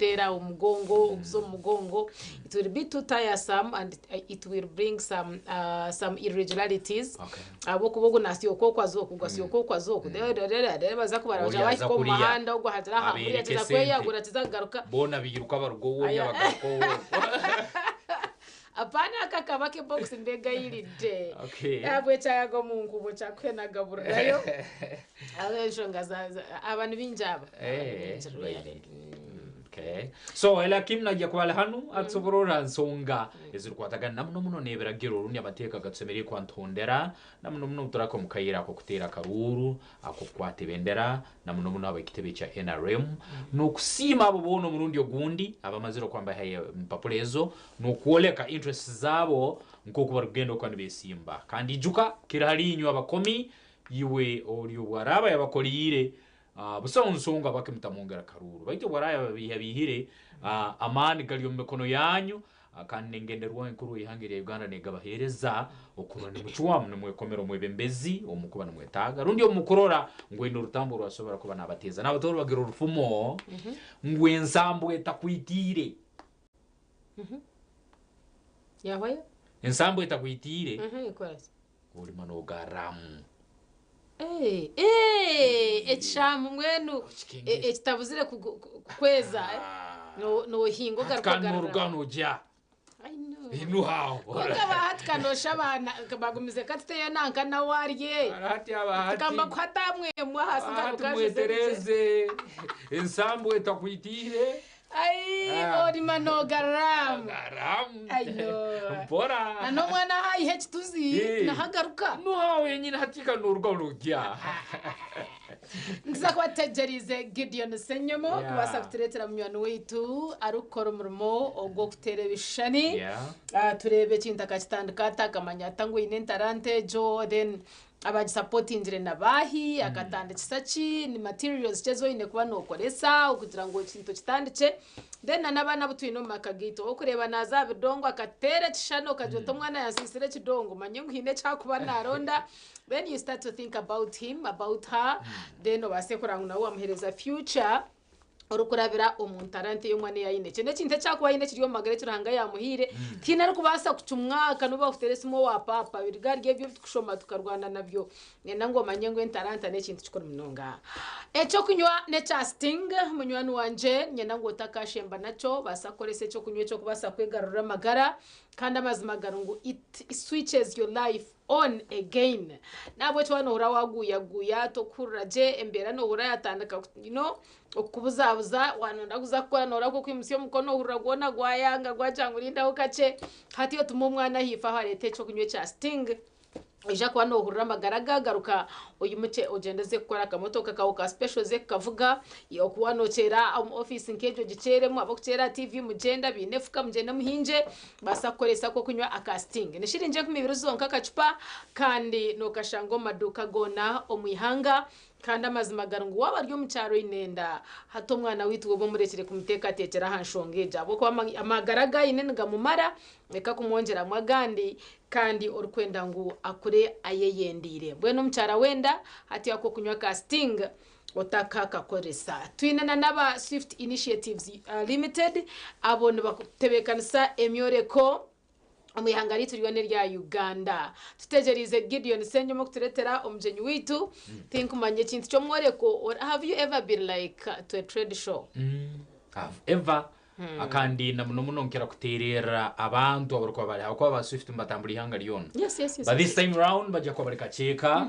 kutera umugongo zo mugongo it will be too tiresome and it will bring some irregularities abo kubogo nasyo kokwazo kugasyo kokwazo kudere baza kubara baje bari ko muhanda ugwa hatira hamuri yateza kweyagura tizagaruka bona biyiruka barugo wonya bagako apana kakabake box mbega yiride okay abwe cyago mungu bo cyakena gaburirayo abesho ngaza abantu binjaba okay so ela kimna ya kwala hanu atsoborora nsonga ezirkwataga namno muno nebera gero runya bateka gatsemeri kwantondera namno muno turako mukayira ko kutera karuru ako kwate bendera namno muno abakitebe cha NRM no kusima abo bono murundi ogundi abamaziro kwamba haye mpapulezo no kuoleka interest zabo nkoko barugendo kwa nibesimba kandi juka kirahalinywa abakomi yiwe oliyo bwaraba yabakolire busonsonga bakimtamongera karuru baite waraya bihire amani gali mikono yanyu kandi ngenderwa inkuru ihangire Uganda negabahereza okurana mucuwa mwekomero mwebembezi omukubana mwetaga rundi omukorora ngwendo rutambo rwasobora kuba nabateza nabatoro bagero rufumo ngwensambo etakwitire yahoya ensambo etakwitire ikwasi uri mano garamu echamu mwenu echitabuzire kweza no hingo garukagara urugano ja I know inu hao kaba hatkanosha bana bagumize katite nanka na warye arati abahati kamba kwatamwe mwahasi ngarukaje tereze ensambo etakwitire ori mano garam I know mpora ano mwana hayi hechituzi nahagaruka no hawe nyine hatika n'urugano ja ngiza kwategerize Gideon Senyomo kubasa kuturetera munywano wetu arukora umurimo ogwo kutere bishani turebe kintaka kitandukata kamanya tangu ine tarante jo then abaji supporting dire nabahi akatande kisachi ni materials chezo ine kuba nokoresa ukugira ngo ikintu kitandice then nabana butwino makagito okureba naza bidongo akatere kishano kajoto mwana yasisire kidongo manye ngine cyakuba naronda then you start to think about him about her then obase kuranguna wa muhereza future orukurabira omuntu arante y'umwana yayine cyane kinte cyakuba yine kiryo magare turanga yamuhire tina ari kubasa kucumwaka no bafuteresimo wa papa birgarye byo kushoma tukarwana nabyo nena ngo manye ngo entaranta ne kintu cikora munonga eco kunywa ne casting munywani wanje nyena ngo takashemba naco basakorese cyo kunywa cyo kubasa kwegarura magara kandi amazimagara ngo it switches your life on again nabwo twano urawaguya to kuraje embera no urayatandaka okubuzabuza wanonda kuzakora norako kwimusyo mukono uragona gwayanga gwacangurinda ukace hatiyo tumumwana hifa harete cyo kunywe cha sting ija kwa no hurura magaraga garuka oyumuce ogendeze gukora kamotoka ka special ze kavuga yo kuwanocera office nkejo giceremo abokera TV mugenda binefuka mugenda muhinje basakoresa ko kunywa akasting nishirinje kumibiro zonka kacupa kandi no kashango maduka gona omuyihanga kandi amazimagara ngo wabaryo mu cyaro inenda hato mwana witwe bo murekere kumuteka tekera hanshongeje abo ko amagaraga inenga mumara reka kumwongera mwagandi kandi orukwenda ngo akure ayeyendire bweno mcyara wenda hati yako kunywa casting otaka kakoresa twinana naba Swift Initiatives Limited abone bakutebekanisa emyoreko omuyihangari turiyone rya Uganda tutegerize Gideon Senyomo kuturetera omjenyi witu think manye kintu cyo mworeko or have you ever been like to a trade show have ever akandi namuno muno nkera kuterera abantu abariko bari ako ba Swift mbatamburi hangari yon yes but this time round baje ko barika cheka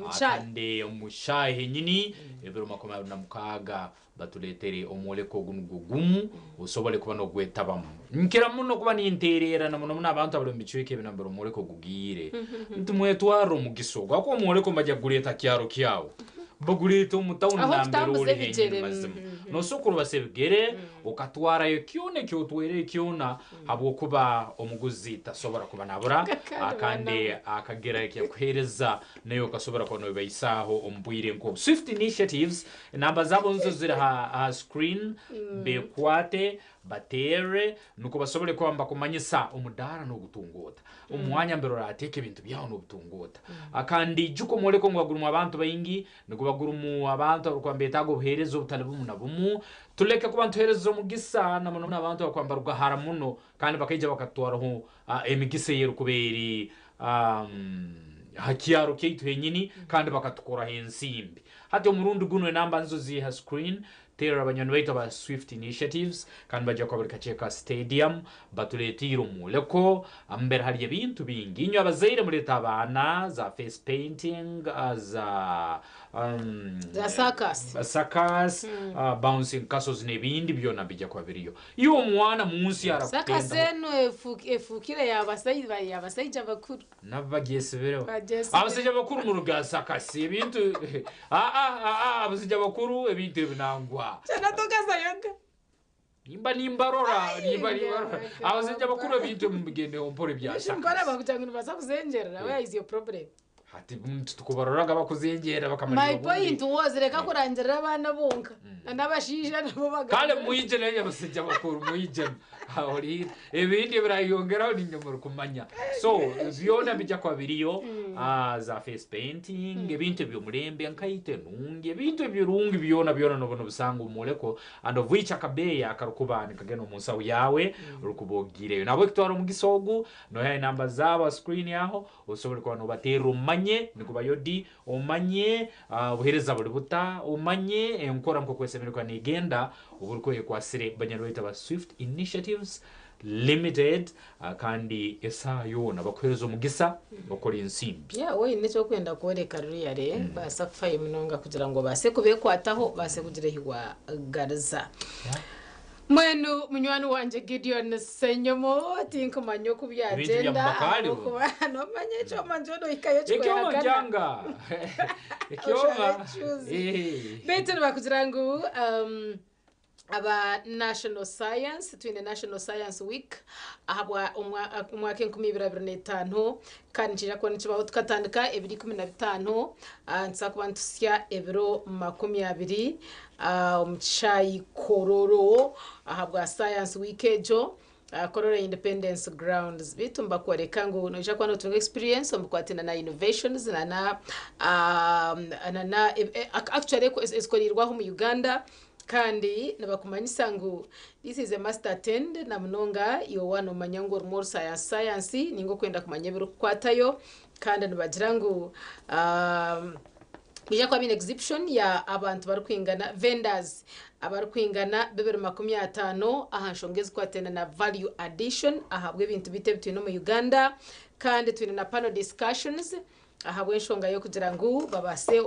akande omushahe nyini ebero makoma na mukaga batuletere omoleko gunugugumu usobole kuba no gwetabamu nkera muno kuba ni interera namuno muno abantu abalo mbichweke binambero omoleko gugire ntumwe twaro mugisoga ko omoleko majya gureta kyaro kyawo bagurito mutawuna nambero uri mazima no sokuru basebigere okatwara yo kyone kyo twere kyona abo kuba omuguzi tasobora kuba nabura akande akagera yakwereza nayo kasobora ko no bayisaho ombwire ngo Swift Initiatives namba zabo nzo zira ha screen bekwate batere nuko basobole kwamba kumanyisa umudara no gutungota umwanya mbero rateke ibintu byaho no gutungota akandi juko moleko ngo bagurumwa abantu bayingi nuko bagurumu abantu bakwambeta go buhereza ubutale bumuna bumu tuleke kuba ntuhereza omugisa na muno abantu bakwambara ugahara muno kandi bakajya bakatwaraho emigise yeru kuberi hakiyaro keitu henyini kandi bakatukora hensimbi hati omurundi guno enamba nzo ziha screen tera abanyoni baita ba Swift Initiatives kandi bajya kwa buri Kacheka Stadium batuletiro muleko ambere hari ibintu bingi inyo abazaire muleta abana za face painting za circus bouncing castles nebindi byona bijya kwa biriyo iyo umwana munsi yarakupenda sakaseno efukire yabasaija bakuru nabagiyesebero abasija bakuru mu rugasa kasi ibintu abasija bakuru ibintu binangwa Chana toka sayanga. Nimba rora. Abasija bakuru bintu mugende ompore byashaka. Shimbara bakutanga nibasa kuzenjera. Where is your problem? Hati tukubarora bakuzenjera bakamara. My point was reka kurangira abana bonka. Nabashisha nabo baga. Kale muyijene y'abasija bakuru muyijene. Hawuri ebindi birayongera ni nyomoro kumanya. So byona bijya kwa biriyo za face painting ebintu byo murembe nkayite nungi ebintu birungi byona no busanga umuleko and of which akabeya akarukubani kageno munsawu yawe rukubogire nabo kitwara mu gisogu no ya namba zaba screen yaho usobora kwano batera umanye nikuba yodi umanye buhereza buri buta umanye enkora mko kwesemerwa nigenda uburiko yekwasire banyarweta ba Swift Initiatives Limited kandi esayo nabakoherezo mugisa bakora insimbi we necho kwenda koreka ruyare basa kufaye minonga kugira ngo base kubekwataho base kugira hiwa garza mwenu munywani wanje Gideon Senyomo tinko manyo kubyagenda kuba no manyecho manjono ikayo chikora janga ekyoma betu bakugira ngo aba National Science twine National Science Week ahabwa umwaka 2025 kandi njira ko nikibaho tukatandika 2015 nsakuba ntusya ebiro 20 umchayi kororo ahabwa Science Week ejo Korora Independence Grounds bitumba kwereka ngo noja kwano tunga experience omukwatina na innovations na actually eskolirwaho mu Uganda kandi nabakumanyisa ngo this is a must attend na mnonga yo wano manyango more science ningo kwenda kumanya biro kwatayo kandi nabagira ngo bija kwa bine exhibition ya abantu bari kwingana vendors abari kwingana 2025 ahanshongeze kwatena na value addition ahabwe ibintu bite bitino mu Uganda kandi twine na panel discussions ahabwe nshonga yo kugira ngo babase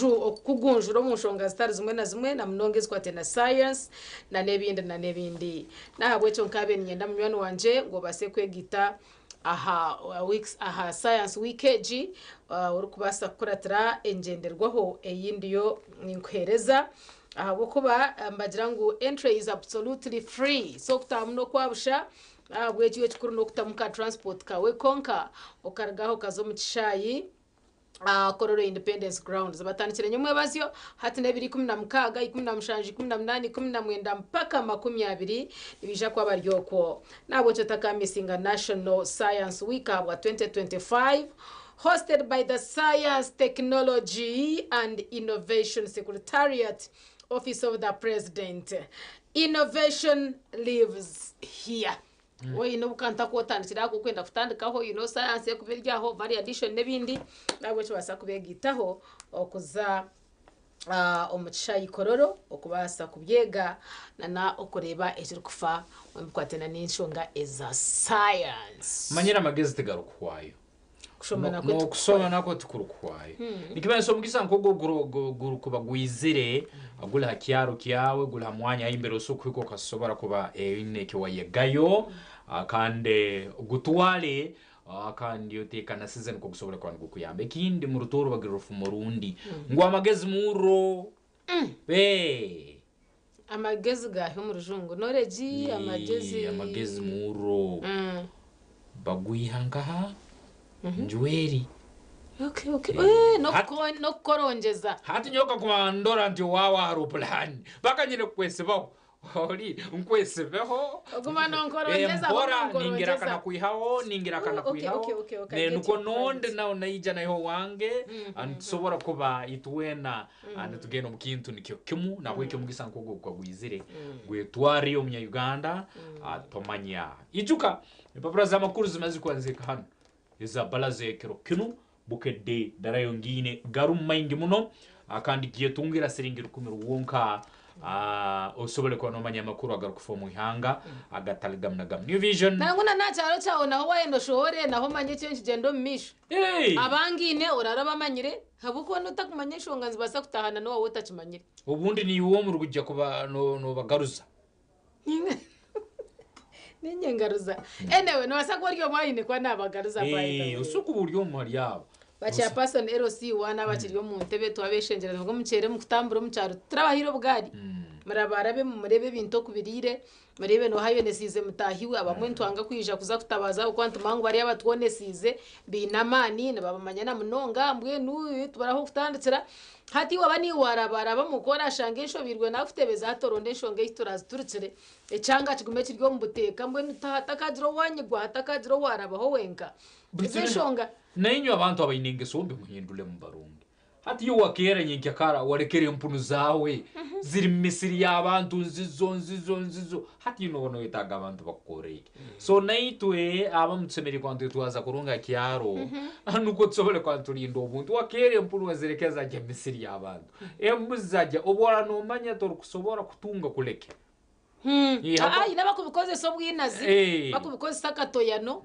okugunjuro mu nshonga zitari zimwe na zimwe na mnongeze kwatena science na nebindi nahabwe cyo nkabe nyenda munywani wanje ngo base kwegita aha science weekend uri kubasa kuratira engenderwaho eyindi yo ninkwereza ahabo kuba mbagira ngo entry is absolutely free so kutamuno kwabusha bwekiyo kikuru no kutamuka transport kawe konka okargaho kazo mu kishayi Korora Independence Grounds batandikire nyumwe bazyo hati na 2016 17 18 19 mpaka 20 ibija kwa baryoko nabo cyotaka misinga National Science Week wa 2025 hosted by the Science Technology and Innovation Secretariat Office of the President. Innovation lives here. We no kanta ko tandikira ko kwenda kutandikaho science yakubiryaho value addition nebindi nabo cyo basa kubegitaho okuza omuchayi kororo okubasa kubyega na okureba ekiri kufa omukwatena n'inshonga eza science manyira magezi tegarukwayo kusoma nako tukurukwayo nikibanso mugisa nkogo kuba gwizire agula hakyaro kyawe gula mwanya imbere usukwiko kasobora kuba ineke wayegayo akande gutwale kandi yotekana season ko gusobora kwandi gukuyambe kindi mu rutoro bagirufu murundi ngo amagezi muro amagezi gahe mu rujungu noreji amagezi muro bagwihangaha njweri okay no korongeza hati nyoka kwandora nti wawa harupulani bakanyire kwese baho ori nkwesebeho ogumana onkorongeza mbora ningira kana kwihaho ne nuko nonde nawo naija nayo wange ansobora kuba itwena and tugeno mukintu nikyo kimu na kwekyo mugisanko gukwa gwizire gwetwari yo munya Uganda atomanya ijuka ipapura za makuru zimazi kwanzika hano izabala zekero kinu bukede darayo ngine garum maingi muno akandi giyetungira siringira kumira wonka osobole kwa nomanya makuru agarukufa mu ihanga agataligamna gam New Vision nanguna nacharo chawo naho wayendo shore naho manye cyenshi gendo misho abangine uraraba manyire habuko nutakumanye shonganzi basa kutahana no wowe utakimanyire ubundi ni uwo mu rugujya kuba no bagaruza ninye ngaruza enewe no basa ko ryo mwayine kwa nabagaruza baita usuku buryo mu ryabo bacha person LC wana bakiryo mu ntebe twabeshengereza ngo mucere mu kutambura mu cyaro turabahiro bwari marabarabe mu murebe binto kubirire marebe no hayo nesize mutahiwe abamwe ntwanga kwija kuza kutabaza uko antumangu bari abatwonesize binamani nabamanya na munonga mbwe nu tubaraho kutanditsira hati wabani warabara bamukora shangesho birwe nafite bezatoronde shonge iturazi turitsire ecanga kigume kiryo mu buteka mbwe nutahatakajiro wanyigwa hatakajiro warabaho wenka bizeshonga nainyo abantu abayinenge sombe muhindule mu Barundi hati yo wakera nyinki akara warekere mpunu zawe ziri Misiri y'abantu nzizo hati no itaga abantu bakoreye so naitwe abamutsemeri kwantu twaza kurunga kyaro anuko tsobole kwantu lindo ubuntu wakere mpunu wazirekeza je Misiri y'abantu emuzajya obora no manya tor kusobora kutunga kuleke ina bakubikoze so bwinazi bakubikoze sakatoyano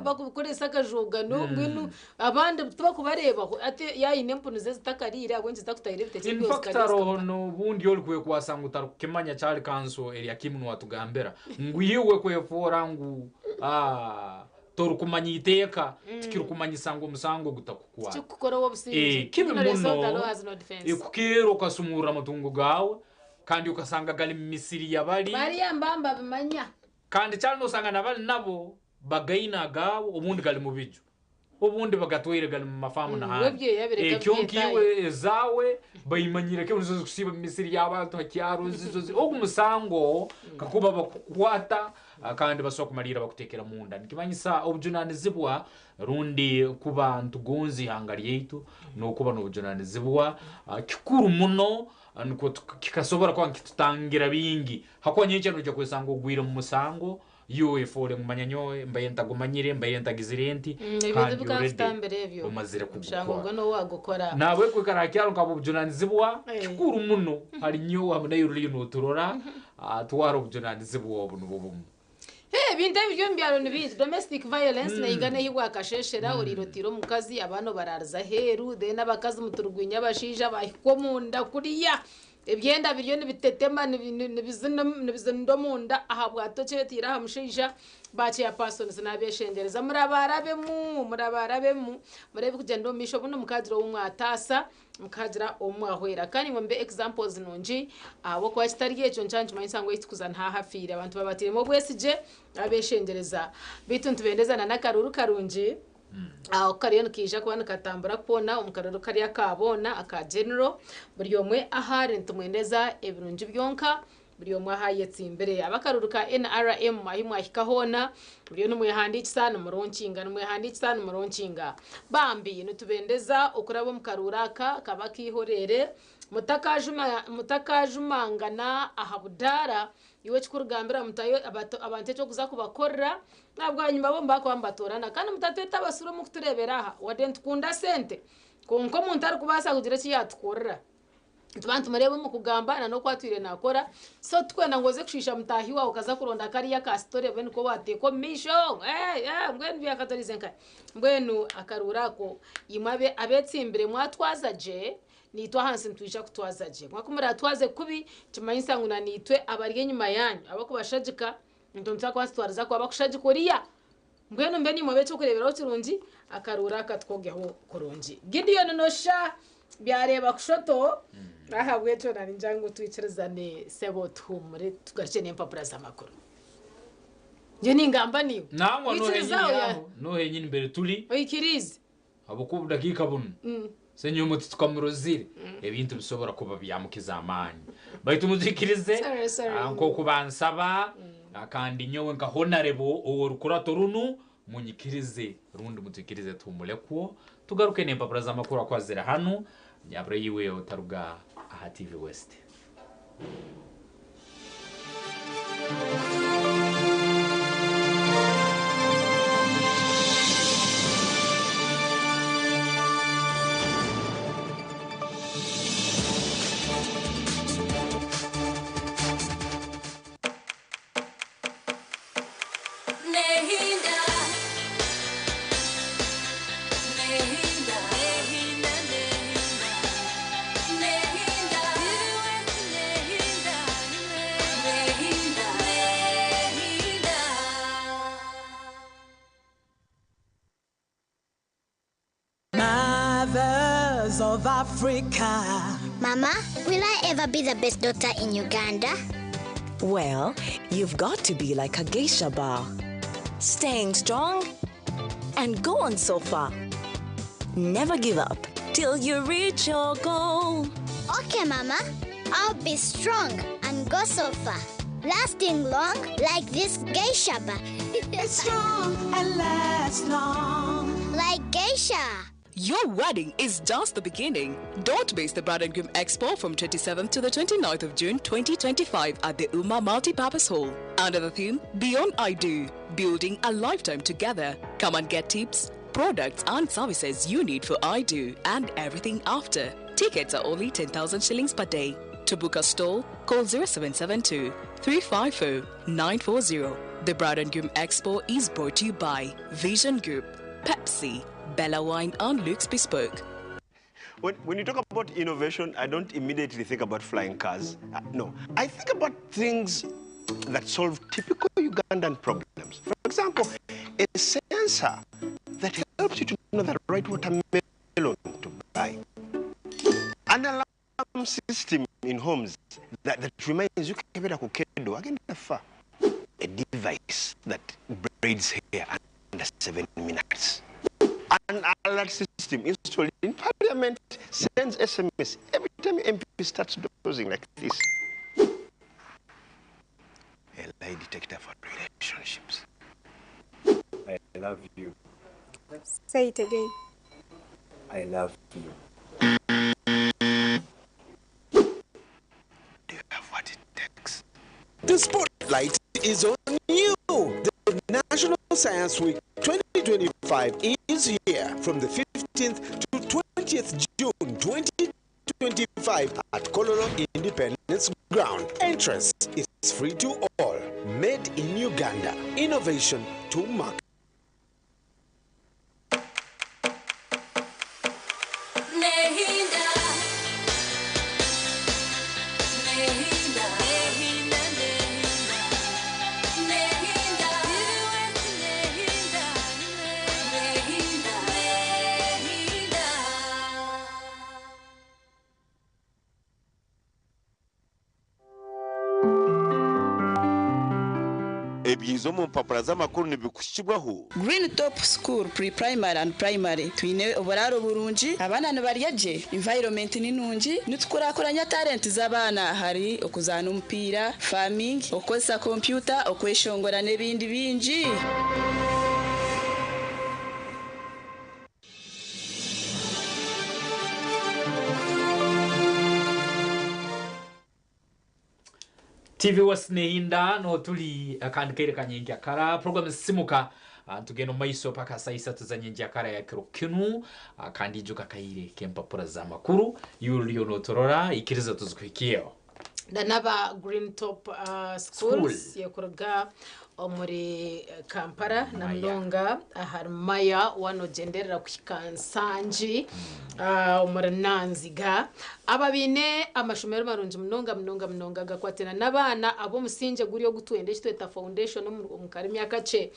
bakubikoze sakajogano ngwino abandi tubakubareba ate yayine mpunu ze zitakarira abwenze zitakutayire bitetse byose faktaro no bundi yolkwe kwasanga utarukimanya cyari kanso eri yakimnu watugambera ngwiwe kwefora ngu torukumanya iteka tikirukumanya isango musango gutakukwa cyukukora wo businzi kukero kasumura amatungo gawe kandi ukasanga gali Misiri yabali bari yambamba bimanya kandi cyane usanga nabali nabo bagayina gawo ubundi gali mubiju ubundi bagatwire gali mu mafamu na handi cyonkiwe zawe bayimanyire ke uzo kusiba Misiri y'abantu hakyaro zizo ogumusango kakuba bakwata kandi basokumarira bakutekera munda nikimanyisa obujunani zibwa rundi kuba ntugonzi hangari yetu no kuba no bujunani zibwa kikuru muno nuko kikasobora kwa kitutangira bingi hakonye cyane ujya kwesanga ugwira mu musango efore mu manyanyoye mbayenta gumanyire mbayenta gizirenti kandi bukastambere byo umazire kugukora ngo no wagukora nawe kwikarakyaro ngabo bujunani zibwa kikuru muno hari nyo hamwe yuri no turora twaro bujunani zibwa obunubumu binde byo mbyaro nibizi domestic violence na igane hibwa kasheshera urirotiro mukazi abano bararza heru de nabakazi muturugwinya bashija bahikomunda kuriya ebyenda biryo nibitetema nibizindo munda ahabwato cetira hamushija bache ya persons nabeshengereza murabarabe mu murebe kugenda misho buno mukadiro w'umwatasa mukadira omwahwera kandi ngombe examples nunji abo kwa kitariye cyo ncanje mayisango yitikuza nta hafire abantu babatiremo bwesije abeshengereza bituntu bendezana nakaruru karunji kariyo nkija kubana katambura kubona umukaruru kariya kabona aka general buri yomwe ahari ntumwendeza ebirunji byonka buri yomwe ahayetse imbere abakaruru ka NRM ahimwa hikahona buri no muhandikisa no muronkinga no muhandikisa no muronkinga bambi nutubendeza ukurabo mukaruraka kabakihorere mutakajumangana ahabudara iwe kikurugambira mutayo abantu cyo kuza kubakorera nabwo hanyuma bo mbakwambatorana kandi mutateta basura mu kuturebera aha wadent kunda sente konko muntu ari kubasa kugira ki yatukorera tubantu marebe mu kugamba no kwatwire nakora so twenda ngoze kushisha mutahiwa ukaza kuronda kariya ka story bene ko bateko misho mbwenu byakatarize nka mbwenu akarurako imabe abetsimbire mwatwaza je nitwa hansi ntwisha kutwaza je mwakumara twaze kubi kimanyisa nguna nitwe abariye nyuma yanyu abako bashajika ntonta kwa stwariza kwa bakushajikoriya mbwenu mbeni mobe cyo kureberaho kirungi akarura katwogeho kurungi Gideon nosha byareba kushoto aha bweto nari njango twicerezane sebo tumure tugace nempapura z'amakuru je ningamba niwe namwe no henyine imbere tuli oyikirize abukubu dakika bunu senyo muti tukamurozire ebintu bisobora kuba byamukiza amani baitu muzikirize anko kubansaba kandi nyowe nka honorable orukurato runu munyikirize rundi muzikirize tumulekuo tugaruke nempapura z'amakuru akwazira hano nyabure yiwe otaruga aha TV West. Of Africa. Mama, will I ever be the best daughter in Uganda? Well, you've got to be like a geisha bar. Staying strong and go on so far. Never give up till you reach your goal. Okay, Mama. I'll be strong and go so far. Lasting long like this geisha bar. Strong and last long. Like geisha. Your wedding is just the beginning. Don't miss the Bride and Groom Expo from 27th to the 29th of June 2025 at the Uma Multipurpose Hall. Under the theme, Beyond I Do, building a lifetime together. Come and get tips, products and services you need for I Do and everything after. Tickets are only 10,000 shillings per day. To book a stall, call 0772 350 940. The Bride and Groom Expo is brought to you by Vision Group, Pepsi, Bella Wine and Luke's Bespoke. When you talk about innovation, I don't immediately think about flying cars. No, I think about things that solve typical Ugandan problems. For example, a sensor that helps you to know the right watermelon to buy. An alarm system in homes that reminds you a device that braids hair under 7 minutes. An alert system installed in Parliament sends SMS every time your MP starts dozing like this. A lie detector for relationships. I love you. Say it again. I love you. Do you have what it takes? The spotlight is on you. The National Science Week 2025 is here from the 15th to 20th June 2025 at Kololo Independence Ground. Entrance is free to all. Made in Uganda. Innovation to market. Ebizo mu mpapura z'amakuru nibikushibwaho. Green Top School Pre-Primary and Primary twine oburaro burungi abana nibaryaje environment ni nungi nitukorakoranya talent z'abana hari okuzana umupira farming okozesa computer okweshongora nebindi bingi. TV West nehinda no tuli kandi kere kanyengi akara program simuka tugeno maiso paka saisa tuzanyengi akara ya kirokinu kandi juga kaire kempapura za makuru yulio no torora ikiriza tuzukwikiyo danaba Green Top schools yakurga omuri Kampala na Mlonga harmaya wanogenderera kwikansanji omuri Nanziga ababine amashomero marunji mnonga gakwatena nabana abo musinje guriyo gutwende kitweta foundation mu karimi akace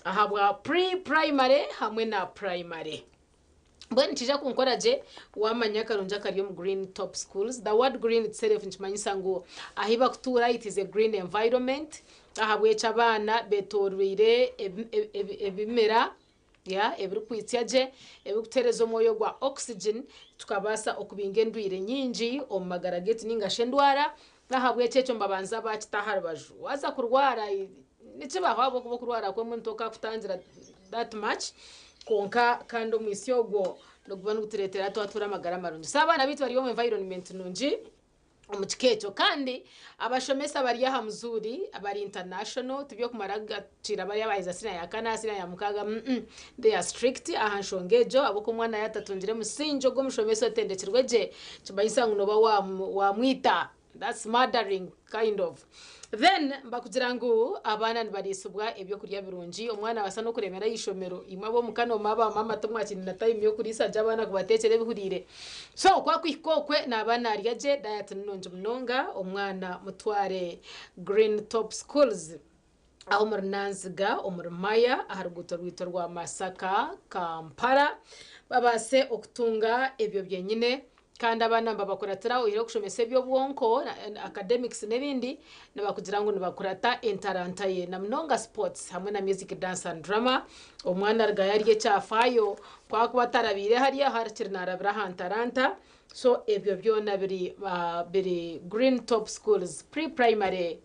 ahabwa pre-primary hamwe na primary. When tija kunkoraje wamanya karunja kariyo mu Green Top schools. The word green itself nchimanyisa ngo ahiba kutura it is a green environment. Ahabwe chabana betorwire ebimera ya ebirukwityaje ebikuterezo moyo gwa oxygen tukabasa okubingendwire nyinji omumagarageti ninga shendwara nahabwe cyeco mbabanza bakitaha rubaju waza kurwara nice bahabo kubo kurwara kwe mu ntoka kutangira that much konka kandi umwisyogo no kubana guteretera twatura amagara marungi sabana bitu bari mu environment nungi umukikeco kandi abashomesa bari aha muzuri abari international tubyo kumaragacira bari abahiza sina ya kana sina ya mukaga they are strict aha nshongejo aboko mwana yatatungire musinjo go mushomesa tendekirweje kibayisangu no ba wa mwita that's murdering kind of then mbakugira ngo abana barisubwa ibyo kurya birungi umwana basa no kuremera yishomero imabo mukano maba mama tumwakini na time yo kurisa jabana kubatekere bihurire so kwa kwikokwe nabana aryaje diet nonje munonga umwana mutware Green Top Schools aho murnanziga umurmaya aharuguto rwito rwa Masaka Kampala babase okutunga ebyo byenyine kandi abana babakuratira uhiro kushomese byo bwonko academics nebindi nabakugira ngo nibakurata entaranta ye na mnonga sports hamwe na music dance and drama umwana rga yariye cyafayo kwa kuba tarabire hariya harikira narabira hantaranta so ebyo byona biri Green Top Schools pre-primary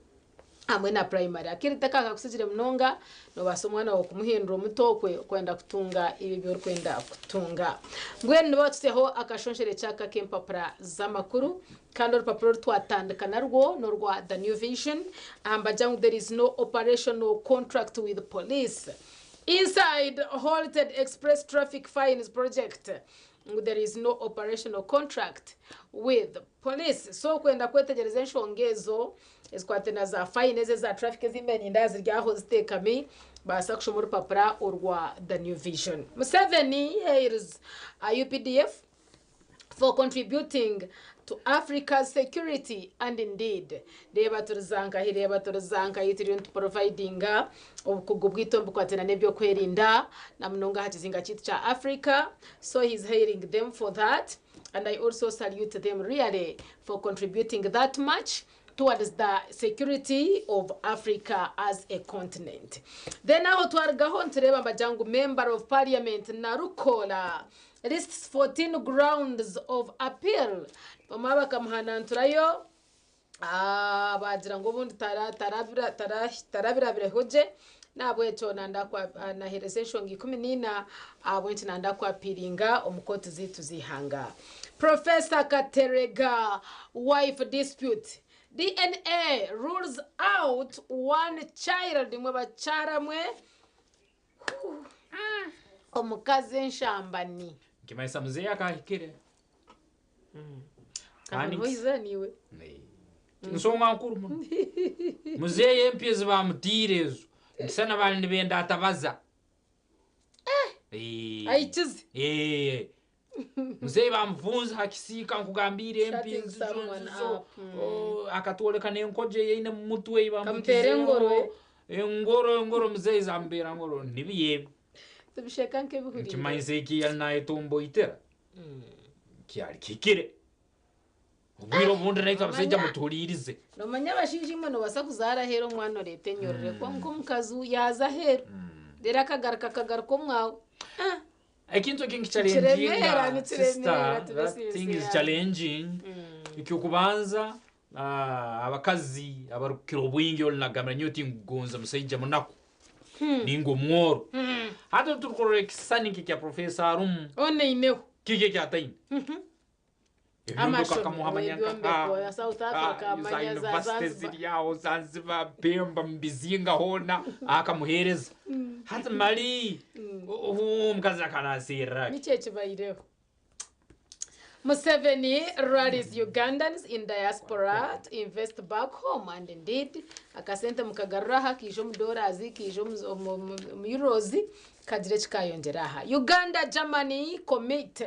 hamwe na primary akirita kaka kusigire mnonga no basomwana wo kumuhindura umutokwe kwenda kutunga ibi byo kwenda kutunga ngwene batseho akashonshere cyaka kempapura z'amakuru kandi urupapuro twatandukana rwo no rwa The New Vision ambajangu there is no operational contract with police inside halted express traffic fines project. There is no operational contract with police so kwenda kwetegereza nshongezo eskwatena za fines za traffic zimeni ndazi ryaho zitekami basa kushomora papura urwa The New Vision. Museveni hails UPDF for contributing to Africa's security and indeed reba turzanka yitiriwe providing ubukugubwito bukwatena nebyo kwerinda na mnonga hatizinga kitu cha Africa so he's hailing them for that and I also salute them really for contributing that much towards the security of Africa as a continent. Then now twargaho ntireba mbajangu member of parliament Narukola lists 14 grounds of appeal pamaba kamhana nturayo bagira ngo bundi tarabira birehoje nabo echo nanda kwa na heresation 14 abo ntinanda kwa piringa omukoti zitu zihanga. Professor Katerega wife dispute DNA rules out one child mwe bacharamwe omukazi nshambani kimaisa mzee akahikire kandi hoizaniwe nsonga nkuru mzee yempyezi bamutirezo nsana bali benda atabaza aichizi mzee bamvunza hakisika nkugambire empyezi akatoleka nenkoje yine mutwe bamutire ngoro mzee zambera ngoro nibiye tubisheka nke bihurire kimaise iki naye tombo itera kyari kikire ubwiro bundi nayo kabseja muturirize no manya bashije imano basa kuzara hero mwana lete nyorere ko mukazu yaza hero dera kagaruka mwawe ikintu kingi challenging sister that thing is challenging ikikubanza abakazi abarukiro bwingi olnagamra nyoti ngonza musayija munako ningo mworo hata turukore kisani kya professor arum one ineho kike kyataini amasho kamuhamanyaka South Africa amanya za Zanzibar Zanzibar Pemba Mbizinga hona akamuhereza hata mali umkazi akanasira nicheche baireho. Museveni rallies Ugandans in diaspora to invest back home and indeed akasente mukagarura kijo $, kijo euros kagire kikayongeraha. Uganda Germany commit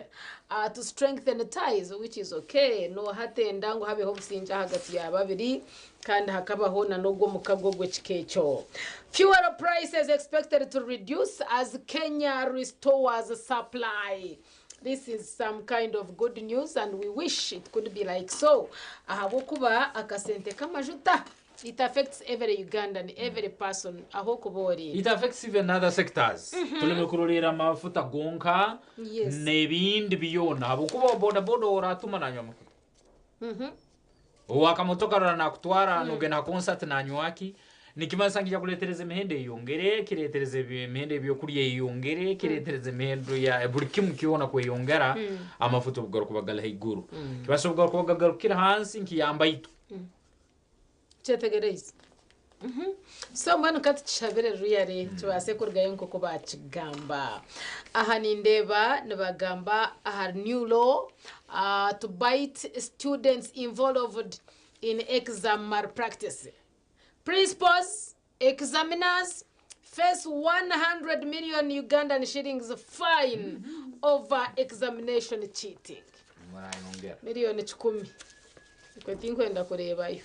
to strengthen ties which is okay no hatenda ngo habeho businja hagati ya babiri kandi hakabaho na nogwo mukagogwe kikecho. Fuel prices expected to reduce as Kenya restores supply. This is some kind of good news and we wish it could be like so. Ahabokuba akasente kamajuta. It affects every Ugandan, every person. Ahokubori. It affects even other sectors. Tuleme kurorera mafuta gonka. Yes. Nebindi biyona. Ahabokuba boda ora tumananya mafuta. wakamotoka rana kutwara nugena concert na nywaki nikimanza ngija kuletereza imihende yongere kiretereza imihende byo kuriye yongere kiretereza imihendo ya buri kimwe kiona ko yongera amafuto bugaro kubagala higuru kibasobwa kubagarukira hansi nkiyamba itu chetegereza so mwana kati chabere ruyare tubase kurgayo nko kubacigamba aha nindeba nibagamba aha new law to bite students involved in exam malpractice. Principals, examiners face 100 million Ugandan shillings fine over examination cheating. Milioni 10. Kwenda kureba iyo.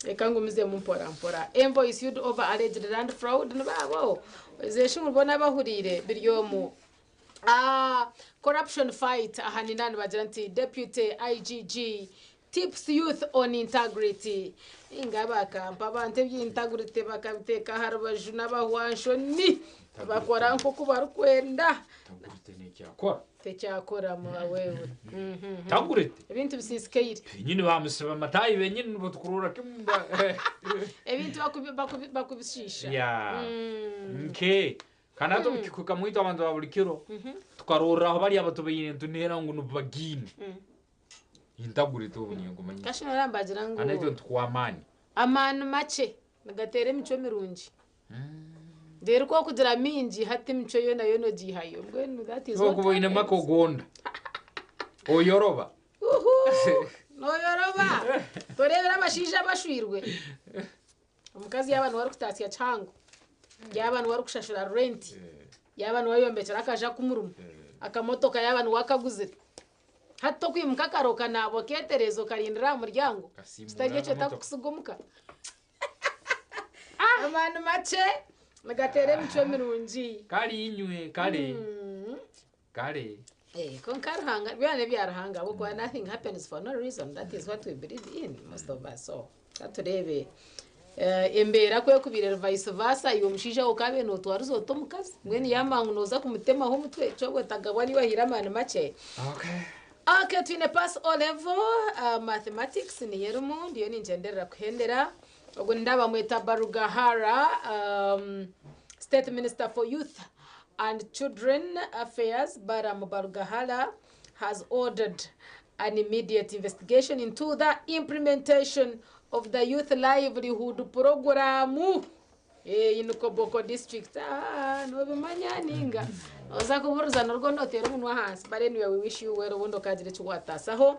Ekangumize mpora. Envoy issued over alleged land fraud nbabo. Zeshingu mbona bahurire biryomu. Corruption fight ahaninani bajanti deputy IGG tips youth on integrity. Ingaba kampa abantu by'integrity bakabiteka harabaju n'abahwansho ni bakora nko kubarukwenda. Tecyakora mu wewe. Tangurete. Ibintu bisisikeyire. Nyine bamusaba matayi benyine botukurura kimba. Ebintu bakubishisha. Ya. Okay. Kanato bikikuka muito abantu babulikiro. Tukarora aho bari abato bayine tunera ngo nubagine. Intagurete ubunyengo manyi. Kashino rambagira ngo. Anaito twamani. Amanu mace nagatere mico mirungi. Dero ko kugira minji hati mico yo nayo no gihayo. Mbwe that is what. Ko ine makogonda. Oyoroba. No yoroba. Torebera amashisha bashwirwe. Omukazi y'abantu wari kutasya chango. Y'abantu wari kushashura rent. Y'abantu wayombekera akaja kumurumu. Akamotoka y'abantu wakaguzira. Hato kwimuka karoka nabo keterezo karindira umuryango. Sitagiye cyo takusugumuka. Abantu mace nagatere mico mirungi. Kali inywe kale. Kale. Konkarhanga byane byarahanga kuko nothing happens for no reason. That is what we believe in most of us. So katurebe embera kwe kubirera vice versa iyo mushija ukabe no twaruzo tomukazi mwene yamangu noza kumutema ho mutwe cyo tagabwa ni bahira abantu mace. Okay, twine pass O level mathematics ni yerumu ndiyo ninjenderera kuhendera ubwo ndaba mweta Barugahara State Minister for Youth and Children Affairs Baram Barugahara has ordered an immediate investigation into the implementation of the Youth Livelihood Program in Koboko district. No bimanyaninga oza kuburuza narwo notera umunwa hansi, but anyway we wish you well wondo kagire cyuwatasaho.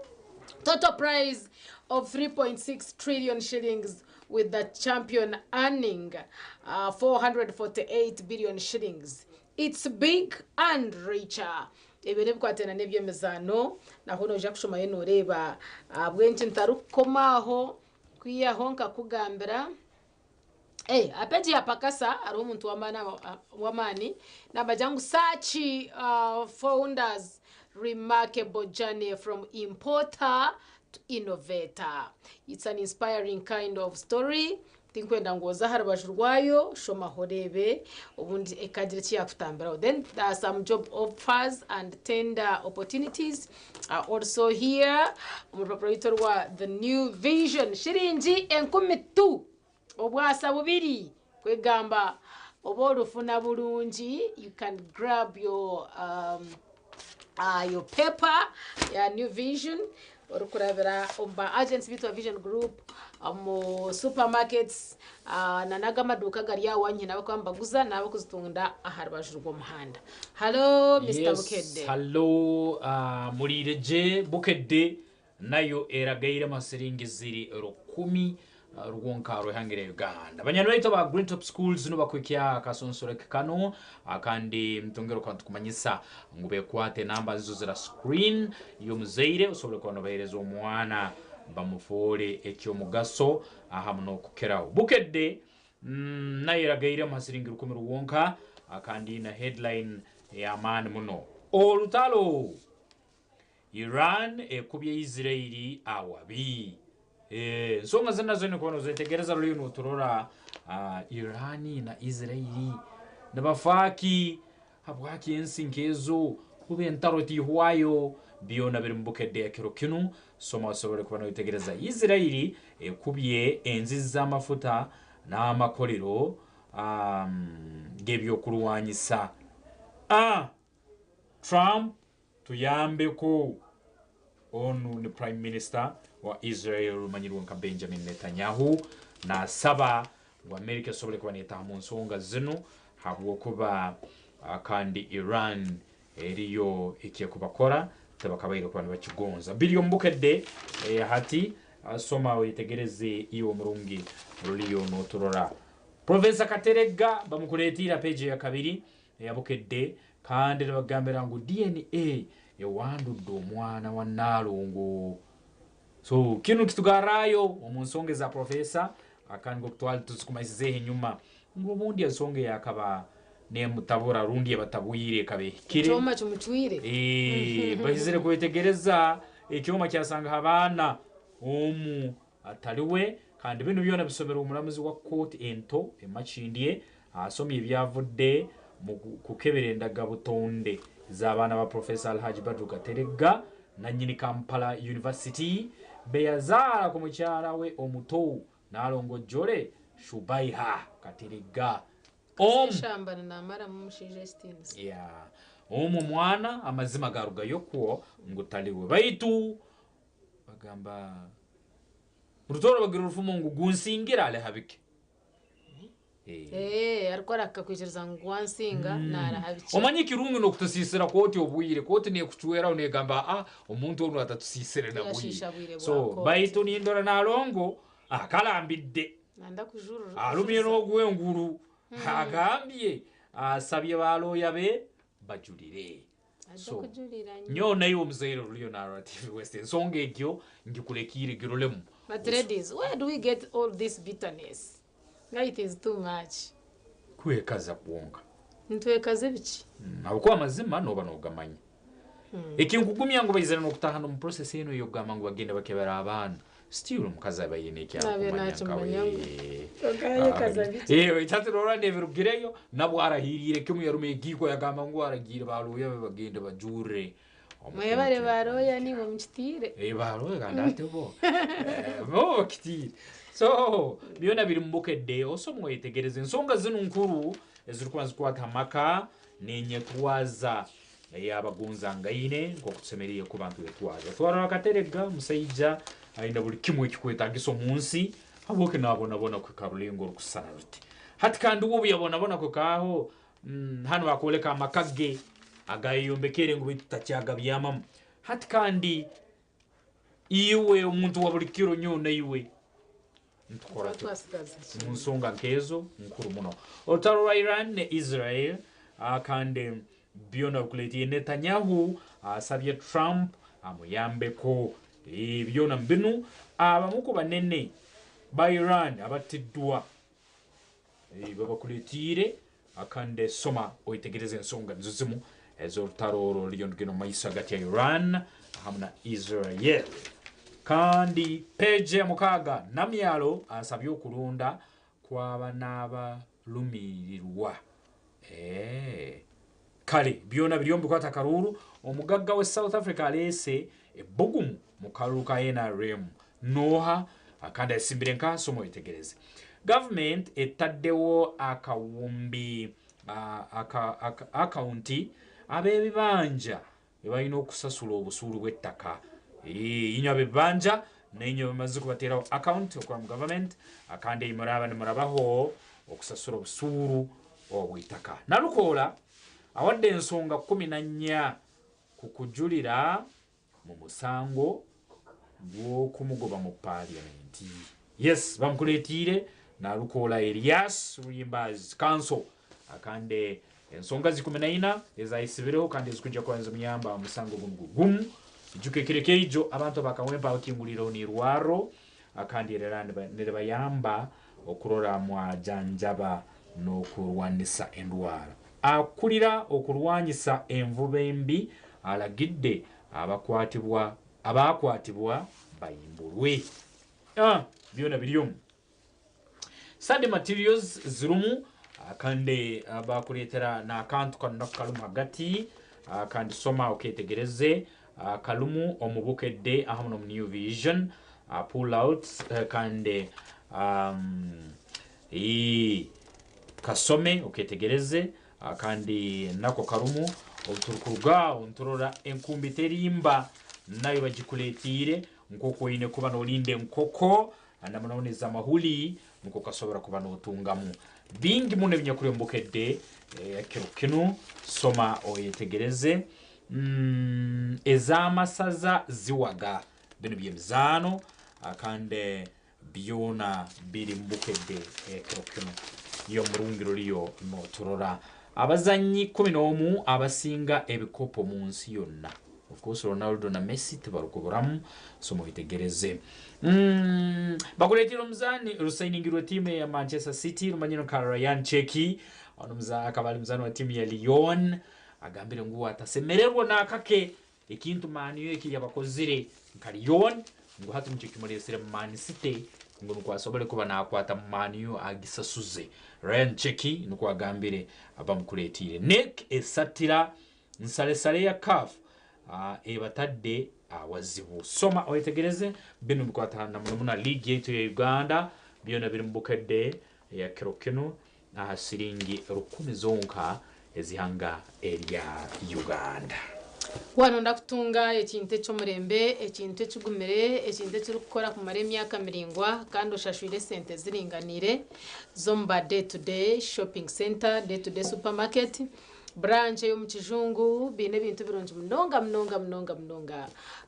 Total prize of 3.6 trillion shillings with the champion earning 448 billion shillings. It's big and richer. Ebere bwatena nebyemezano naho noja kushoma yeno reba bwenci ntarukomaho kwiyahonka kugambira apeji ya pakasa ari umuntu wamani nabajangu sachi founders remarkable journey from importer to innovator. It's an inspiring kind of story. Tinkwenda ngoza harabajurwayo shoma horebe ubundi ekagire cyakutambira. Then there are some job offers and tender opportunities are also here. Umuproprietor wa the New Vision shiringi 12 obwasa bubiri kwegamba oborufuna bulungi. You can grab your paper ya New Vision or kurabira omba agents bitu Vision Group mu supermarkets nanaga maduka gari ya wanyi nabo kwambaguza nabo kuzitunda aharabajurwa muhanda. Hello Mr. Bukedde. Hello murireje Bukedde nayo eragaira masiringi ziri 10 rwonkaro hangire Uganda. Banyanwaito ba Green Top Schools no bakwikia kasonsore kano akandi mtongero kwantu kumanyisa ngube kwate namba zizo zira screen yo muzeire usobole kwa nobahereza omwana bamufore ekyo mugaso ahamno kukeraho. Bukedde nayiragaire masiringi 10 rwonka akandi na headline ya man muno olutalo Iran ekubye Israeli awabi. Nsonga zinazo ni kubona uzetegereza ruli nuturora Irani na Israeli nabafaki habwaki ensinkezo ube ntaroti huwayo byona biri mu bukedde ya kiro kinu soma osobole kuba noyitegereza Isiraeli ekubye enzi z'amafuta n'amakolero g'ebyokulwanyisa Trump tuyambeko onu ni prime minister wa Israel rumanyirwa nka Benjamin Netanyahu nasaba ngo America esobole kuba netaha mu nsonga zino habwokuba kandi Iran eriyo ikiye kubakora tabakabaire kuba bakigonza biliyo mbukedde hati soma oyitegereze iyo murungi ruliyo noturora Professor Katerega bamukuletira page ya kabiri yabukedde kandi bagambira ngo DNA ewandudde omwana wa Nalungu so kinu kitugarayo omunsonge za professor akandi ngo kutwali tusukumaisize nyuma ngo bundi ensonge yakaba ne mutabura rundi yabatabuyire kabe kire choma chumutwire bazire kwetegereza ekyoma kyasanga abana omu ataliwe kandi bino byona bisomera omulamuzi wa court ento emachindie asomye byavudde mu kukeberendaga butonde z'abana ba Professor Alhaji Badru Katerega na nyini Kampala University beyazala ku mukyala we omuto nalongo jole Shubaiha Katerega shambana namara mu suggestions mwana amazima garuga yokwo ngutaliwe baitu bagamba urutoro bagira urufumo ngo gunsingira ale habike ariko akakwishiriza ngo wansinga nara habike omanyi kirungi no kutusisira koti obuyire koti ne kuchwera unegamba omuntu onu atatusisire na buyire so baitu ni ndora nalongo akalambidde nanda kujuru alumye no gwenguru agambye asabye baloya be bajulire so nyo nayo omuzairo ruliyo narrative western song ekyo ngikulekire girolemu but ladies where do we get all this bitterness it is too much kwekaza kuonga ntwekaze biki abako amazima no banogamanya ekinkugumya ngo bayizana no kutahana mu process eno yo gama ngo bagenda bakebera abana still mukaza bayine kya itatiro nevirugireyo nabwo arahirire kimu yarume giko yagamba ngo aragira baruye bagenda bajure mwebare baroya ni mu mchitire baroya gandate bo bo kitire so byona biri mbukedde osomwe yitegereze ensonga zino nkuru ezirikwanza kwatamaka nenye kuwaza yabagunza ngaine ngo kusemeriye ku bantu etwaza twara Katerega musayija aina buli kimwe kikwetagiso munsi aboke nabona ko karulingo rukusana ruti hati kandi ubu yabona ko kaho hano bakoleka amakage agayombekere ngo bitacyaga byamama hati kandi iwe umuntu wa buli kiro nyona iwe ntukora munsonga nkezo nkuru muno otaro wa Iran ne Israel kandi byona kuleti Netanyahu asabye Trump amuyambeko byona mbinu abamuko banene ba Iran abatiddwa babakuletire akande soma oyitegereze ensonga nzuzimu ezortaroro lyondugeno maisa hagati ya Iran hamna Israel kandi page mukaga namyalo asabye okulunda kw'abanaba lumirirwa kale byona byombi kwata karuru omugagga we South Africa alese ebugumu mukaruka NRM noha akanda esimbire nkaso moyitegereze government etaddewo akawumbi akaunti abebibanja ebayina okusasula obusulu bw'ettaka inyo abebibanja nenyo bamaze kubaterawo account okwa mu government akande imuraba ne murabaho okusasula obusulu obw'ettaka nalukola awadde ensonga 14 kukujulira mu musango gw'okumugoba mu parliament yes bamukuletire nalukola Elias Ruyimbazi council akande ensonga 14 ezayisibireho kandi zikujja kwanza muyamba musango gumu ijuke kirekejo abantu bakawemba okinguliro ni rwaro akandi ererande bayamba okurora mwa janjaba no kurwanisa endwara akulira okurwanyisa envube mbi alagidde abakwatibwa bayimbulwe byona biriyomu Sade materials zirumu akande abakuletera na akantu kanakalumu hagati kandi soma oketegereze kalumu omubukedde ahamu mu New Vision pull outs kandi kasome oketegereze kandi nako karumu oturukuruga onturora enkumbi terimba nayo bagikuletire nkoko ine kuba nolinde nkoko anamunoneza mahuli nuko kasobora kuba notungamu bingi mune binyakuri mbukedde kino soma oyetegereze ezamasaza ziwaga bino byemizano akande byona biri mbukedde kino yo murungiro liyo no turora abazanyi 11 abasinga ebikopo mu nsi yonna. Of course Ronaldo na Messi tibarukuburamu somo bitegereze bakuletira muzani rusainingirwa timu ya Manchester City rumanyino ka Ryan Cheki ono akabali muzani wa timu ya Lyon agambire ngo atasemererwa nakake ikintu maniyo iki yabakozire nka Lyon ngo hatu mcheki mulesere Man City ngo nukwasobole kuba nakwata maniyo agisasuze. Ryan Cheki nuko agambire abamukuletire Nick esatira nsalesale ya CAF ebatadde wazibu soma oyetegereze bino bikwatana muna league yetu ya Uganda byona biri mbukedde ya kirokino siringi 10 zonka ezihanga area Uganda. Wano ndakutunga ekinte cyo murembe ekinte cyugumere ekinte cyo gukora ku mare myaka miringwa kandi ushashwire sente ziringanire zomba day to day shopping center, day to day supermarket, branch yo mu kijungu bine bintu bironje mnonga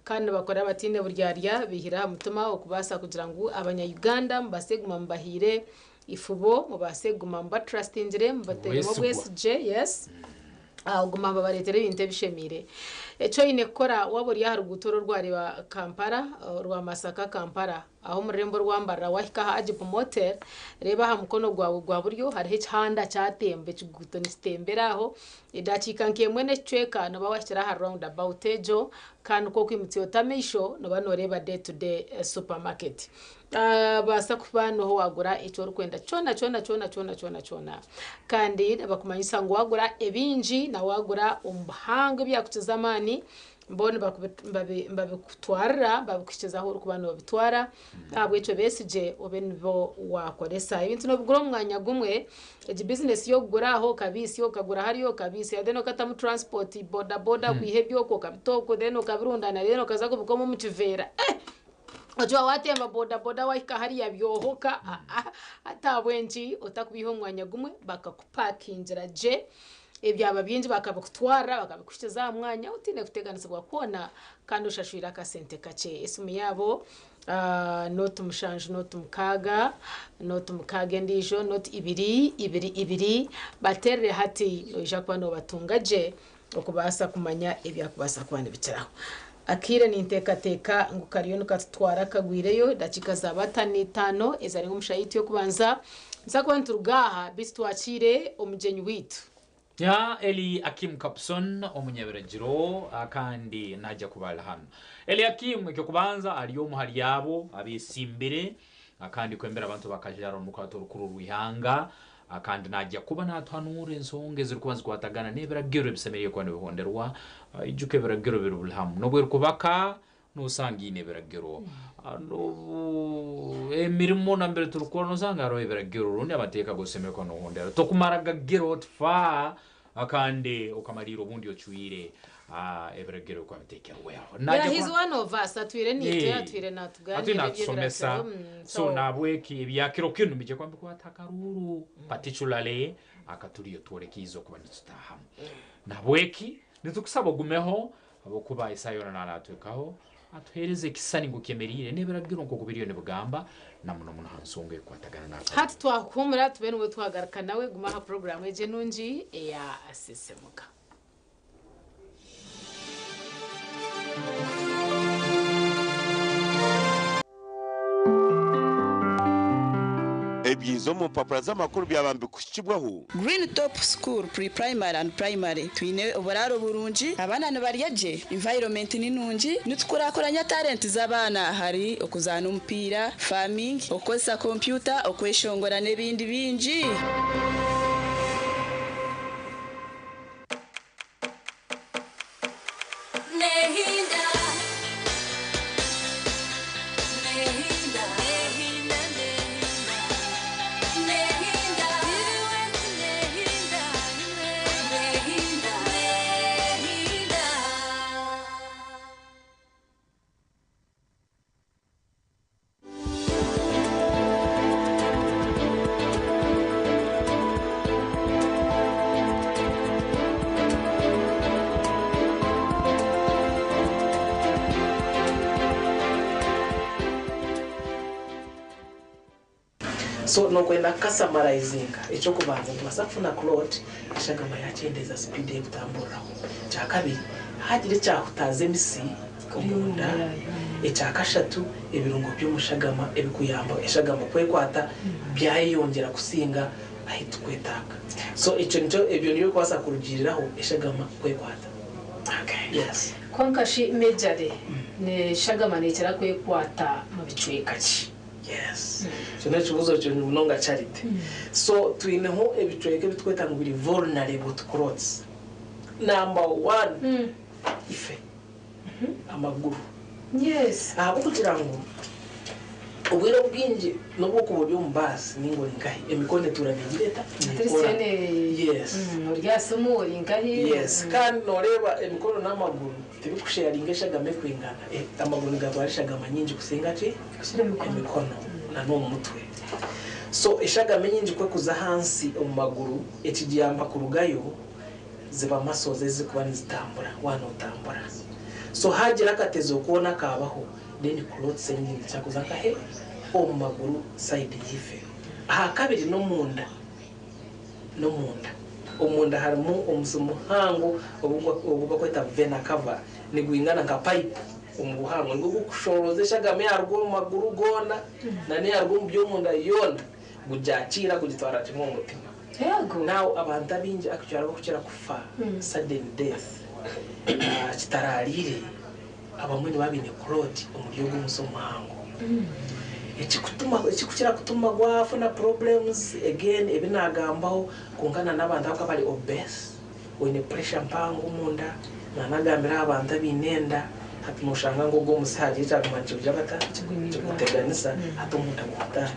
kandi bakora batine buryarya bihira mutuma okubasa kugira ngo abanya-Uganda mbaseguma mbahire ifubo mubaseguma mba trustingire mbateremo bwesije yes guma babaretere binte bishemire eco ine kora waburi ya rugutoro rwa Kampala rwa Masaka Kampala aho murembo rwambara wahika haje ku motel reba ha mukono gwa buryo hari handa cyatembe kiguto nistemberaho idakika nkemwene cweka no bawashira ha round about ejo kandi ko kwimutse otamisho no banoreba day to day supermarket basa kubano ho wagura icyo rukwenda chona kandi bakumanyisa ngo wagura ebinji na wagura umhanga byakutuzamani mbone babikutwara babikukizaho urukubano babitwara abwe cyo besije obenbo wakoresa ibintu no bugura mwanya gumwe business yo guraho kabisi yo kagura hariyo kabisi adeno katamu transport boda kwihebyo ko kabitoko deno kabirundana deno kaza kubukomo mu kivera Ojwa watemba boda wahika hariya byohoka atabwenji otakubiho mwanya gumwe bakakupakingira je ebyaba byinji bakabakutwara bakabikushyiza mwanya utine kuteganisibwa kubona kandi ushashwira akasente kace isumu yabo not umushanje not umukaga not umukage ndijo not ibiri baterere hati oja kwano batungaje okubasa kumanya ebyakubasa kwane bitiraho akire ni ntekateka ngo kariyo nukatwara kagwireyo dakika za 5 ezari ngumushayiti yo kubanza nzakwanturugaha bisitwakire omujenyi witu ya Eli Akim Kapson omunyaberagiro akandi najja kubala hano Eli Akim cyo kubanza aliyo muhali yabo abisimbire akandi kwembera abantu bakajaro mukato rukuru rwihanga akandi najja kuba natwanure nsonge ziri kubanza kwatagana neberagiro bisemeriye kwa nebihonderwa ijuke beragiro birubulhamu no bwer kubaka no sangi neberagiro no emirimo nambere turukora no sanga ro eberagiro rundi amateka gosemera kwa no hondera to kumaraga giro tfa akande okamariro bundi ochuire eberagiro kwa mateka weho yeah, he's one of us atwire ni atwire natuganye somesa so nabweki ebyakiro kinu bije kwambi kwa takaruru particularly akaturiyo tuorekizo kuba nitutahamu nabweki nitukusaba gumeho abokuba isayona naratwekaho atuhereze kisani ngukemerire neberagiro ngo kubiriyo nebugamba namuno muno hansonge kwatagana nako hati twakumura tubenwe twagaruka nawe gumaha program eje nunji ya asesemuka Ebyizo mu papura z'amakuru byabambe kushibwaho Green Top School Pre-Primary and Primary twine oburaro burungi abana nibariyaje environment ninungi nitukurakoranya talent z'abana hari okuzana umupira farming okosa computer okweshongora nebindi bingi Nehinda so no kwenda customizing echo kubanza tubasafuna cloth ishagama yakendeza speed yo kutamburaho cyakabiri hagire cyahutaze misi kumunda ecyakashatu ebirungo by'umushagama ebikuyamba ishagama kwekwata byayongera kusinga ahita kwetaka so ico nico ebyo niyo kwasa kurugiriraho ishagama kwekwata. Okay, yes. Kwankashi mejare ne shagama ne cyara kwekwata mu bicwekaci. Yes. So necho kibazo cyo nonga charity. So twineho ebicweke bitweta ngo biri vulnerable to clothes. Number 1 ife amaguru. Yes. Kugira ngo ubwira bwinji nubwo ku buryo mbasi ningo lingahi emikone turanigireta. Yes. Uryasumu lingahi. Yes. Kandi noreba emikono n'amaguru tibikushyaringa shagame kwingana. Amaguru gabarishaga manyinji kusenga ki emikono na no mutwe. So ishagame nyinji kwe kuza hansi omaguru ekigiyamba kurugayo ziba masoze zikuba nizitambura wano utambura. So hagira akatezo kuona kabaho then clothes nyingi cyakuza kahe omaguru side yife. Kabiri no munda omunda harimo umuhango ubwo kweta vena cover ni guingana nka pipe umuhango ngo gushoroze shagame yarwo maguru gona nani yarwo byo munda yona gujakira kugitwara kimwe umutima. Yego now abantu abinje akucyara bakukira kufa sudden death kitararire abamwe babine clothes umuryo gumusomuhango ekikukira kutuma gwafuna problems again ebinagambaho kungana n'abantu bakabali obese wene pressure mpango munda nanagambira abantu abinenda hati mushanga ngo go musaje cyagumanje byabata kiguteganisa hati umuntu agutara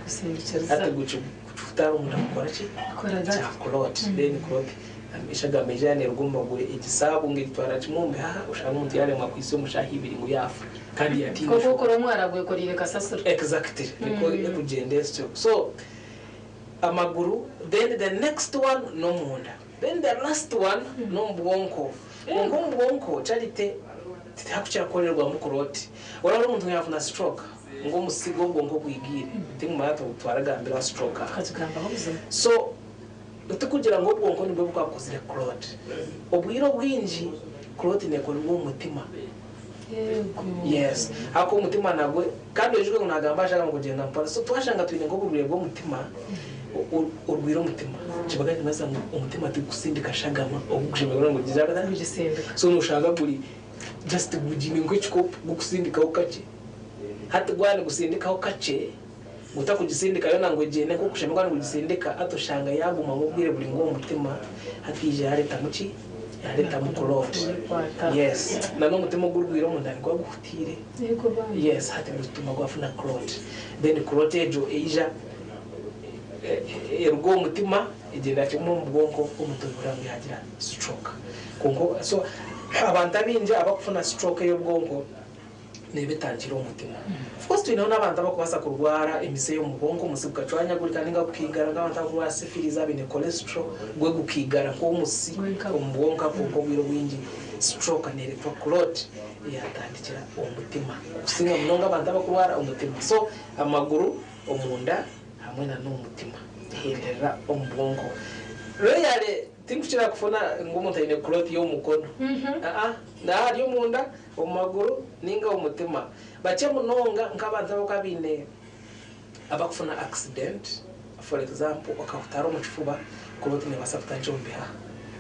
hati gucutara umuntu akora ki kora clothes then clothes ishaga mejane rugomba gure igisabu ngitwara kimumbe ushaka umuntu yare mwakwisi umushahibiri ngo yafu kandi yatinda koko koro mwaragwe korire kasasura exactly niko ekugendesyo. So amaguru then the next one no munda then the last one no mbwonko mbwonko charite titakuchira korerwa mu kuroti wala umuntu yafuna stroke ngo musigo bwonko kwigire timumata utwaragambira stroke akazigamba ubuzima. So kugira ngo ubwonko nibwo bwakozire clot ubwiro bwinji clot neko ni umutima. Yes hako umutima nagwe kandi ejwe nagamba ashaka ngo genda mpara so twashanga twine ngo burire bwo umutima urwiro umutima kibaga nimaza umutima tukusindika shagama okushimira ngo gizabata bigisendeka so nushanga buri just gujini ngo chiko gukusindika ukache hati gwane gusindika ukache utakugisindika yo nango jene ko kushimira ngo gisindika atoshanga yaguma mu bwire buri ngo umutima hatije yareta muki yareta mu clot. Yes na no mutima gurwiro mu ndani kwa gutire. Yego ba yes hati gutuma gwafuna clot then clot ejo eija ergo umutima igenda kimwe mu bwonko umutura ngo yagira stroke kongo. So abantu abinje abakufuna stroke yo bwonko nebetangira umutima. Of course twino n'abantu abakubasa kurwara emise yo mu bwonko musibuka cwanya gurika ninga kukigara n'abantu abakwa syphilis abine cholesterol gwe gukigara ko umusi umbwonka kongo biro wingi stroke neretwa clot yatandikira umutima kusinga mnonga abantu abakurwara umutima. So amaguru omunda hamwe na n'umutima herera ombwonko royale tinkuchira kufuna ngomuntu ine clot yo mukono na hari yo munda omaguru ninga umutima bache munonga nk'abantu bakabine abakufuna accident for example bakafutara mu kifuba clot ne basafuta njombe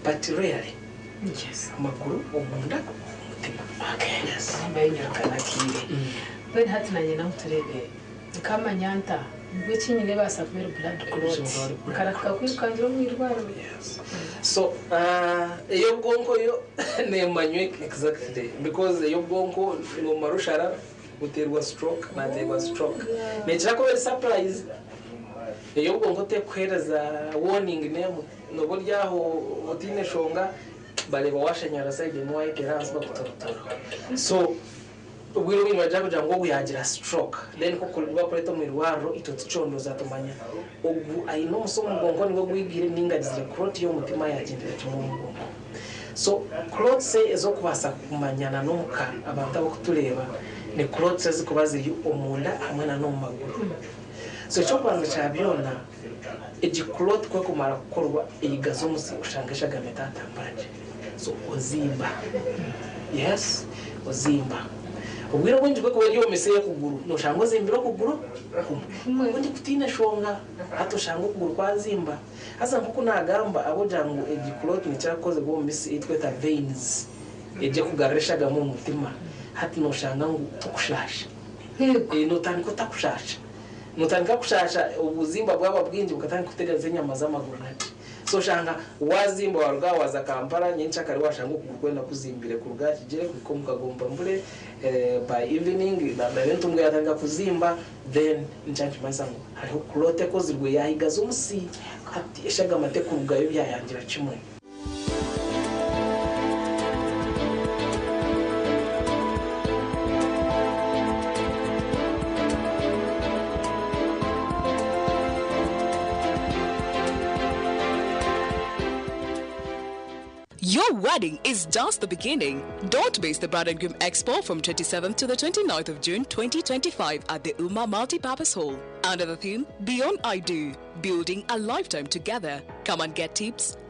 but rarely yes amaguru omunda umutima. Okay yes ambaye kanakire ben hatinanye na muturebe kama nyanta ngwikinyine basafira blood clot karaka kwikangira mu irwaro. Yes so iyo bwonko yo nemanywe exactly because iyo bwonko no marushara guterwa stroke na terwa stroke negira ko very surprise iyo bwonko te kwereza warning name no buryaho utine shonga bale bawashanyara side mu ayikeranse bakutotora. So ubwiro bw'imwaje kugira ngo guyagira stroke then ko kulwa kureto mu irwaro itoticondo zatumanya ubu ayino musomo bwonko nigo gwigire ninga zire clot yo mutima yagendera cyo mu bwonko. So clot se ezo kubasa kumanyana n'umuka abantu abo kutureba ni clot se zikubazi umunda hamwe na no maguru. so cyo kwanza cyabyona igiklot kwe kumara gukorwa iyigazo musi ushangisha gameta atambaraje so ozimba yes ozimba ubwira bunji kwe kuba meseye kuguru no shango zimbiro kuguru undi kutina shonga hato shango kuguru kwa zimba hasa nkuko nagamba abo jangu igiklot ni cyakoze go misi itweta veins eje kugarisha gamu mutima hati no shanga ngo tukushasha no tani ko takushasha nutanga kushasha ubuzimba bwaba bwinji bukatanga kutegereza inyama z'amaguru nati so shanga wazimba waruga waza Kampala nyinshi akari washanga kukwenda kuzimbire ku rugaci gere kwikomuka gomba mbure by evening na bentu mbwe yatanga kuzimba then nchanchi masango hariho kurote ko zirwe yahigaza umusi hati eshaga amate ku rugayo byayangira kimwe. Your wedding is just the beginning. Don't miss the Bride and Groom Expo from 27th to the 29th of June 2025 at the Uma Multipurpose Hall. Under the theme, Beyond I Do, Building a Lifetime Together. Come and get tips,